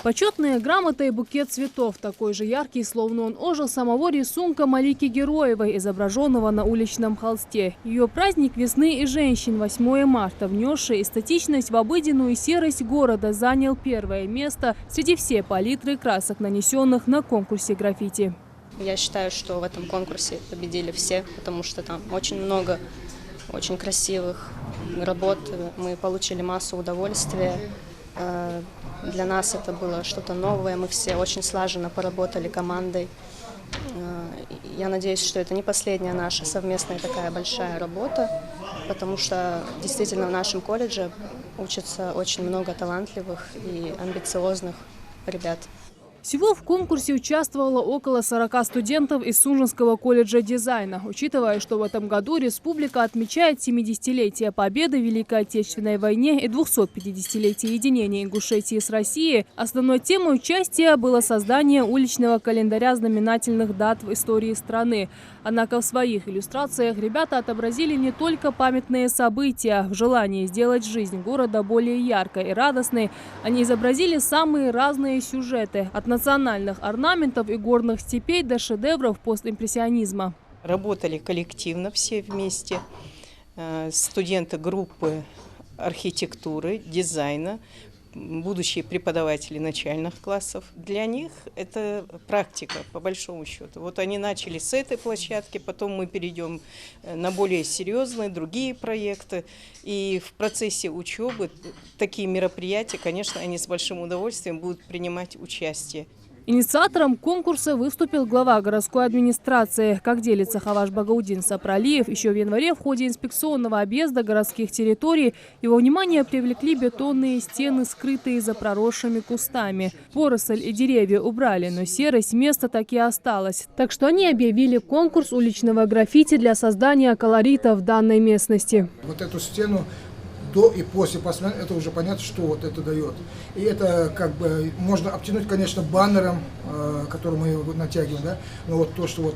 Почетные грамоты и букет цветов, такой же яркий, словно он ожил самого рисунка Малики Героевой, изображенного на уличном холсте. Ее праздник весны и женщин 8 марта, внесший эстетичность в обыденную серость города, занял первое место среди всей палитры красок, нанесенных на конкурсе граффити. Я считаю, что в этом конкурсе победили все, потому что там очень много очень красивых работ. Мы получили массу удовольствия. Для нас это было что-то новое. Мы все очень слаженно поработали командой. Я надеюсь, что это не последняя наша совместная такая большая работа, потому что действительно в нашем колледже учатся очень много талантливых и амбициозных ребят. Всего в конкурсе участвовало около 40 студентов из Сунжинского колледжа дизайна. Учитывая, что в этом году республика отмечает 70-летие победы в Великой Отечественной войне и 250-летие единения Ингушетии с Россией, основной темой участия было создание уличного календаря знаменательных дат в истории страны. Однако в своих иллюстрациях ребята отобразили не только памятные события. В желании сделать жизнь города более яркой и радостной они изобразили самые разные сюжеты – от национальных орнаментов и горных степей до шедевров постимпрессионизма. Работали коллективно все вместе, студенты группы архитектуры, дизайна, будущие преподаватели начальных классов. Для них это практика, по большому счету. Вот они начали с этой площадки, потом мы перейдем на более серьезные другие проекты. И в процессе учебы такие мероприятия, конечно, они с большим удовольствием будут принимать участие. Инициатором конкурса выступил глава городской администрации. Как делится Хаваш Багаудин Сапралиев, еще в январе в ходе инспекционного объезда городских территорий его внимание привлекли бетонные стены, скрытые за проросшими кустами. Поросль и деревья убрали, но серость места так и осталась. Так что они объявили конкурс уличного граффити для создания колорита в данной местности. Вот эту стену до и после посмотреть, это уже понятно, что вот это дает. И это как бы можно обтянуть, конечно, баннером, который мы натягиваем, да? Но вот то, что вот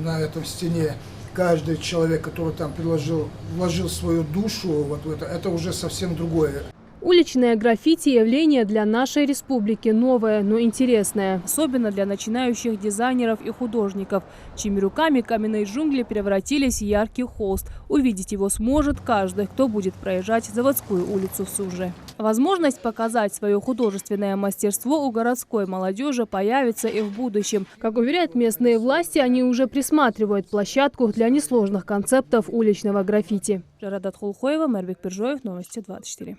на этом стене каждый человек, который там вложил свою душу вот в это уже совсем другое. Уличное граффити – явление для нашей республики новое, но интересное. Особенно для начинающих дизайнеров и художников, чьими руками каменные джунгли превратились в яркий холст. Увидеть его сможет каждый, кто будет проезжать заводскую улицу в Сунже. Возможность показать свое художественное мастерство у городской молодежи появится и в будущем. Как уверяют местные власти, они уже присматривают площадку для несложных концептов уличного граффити. Жарадат Хулхоева, Мервик Пержоев, Новости 24.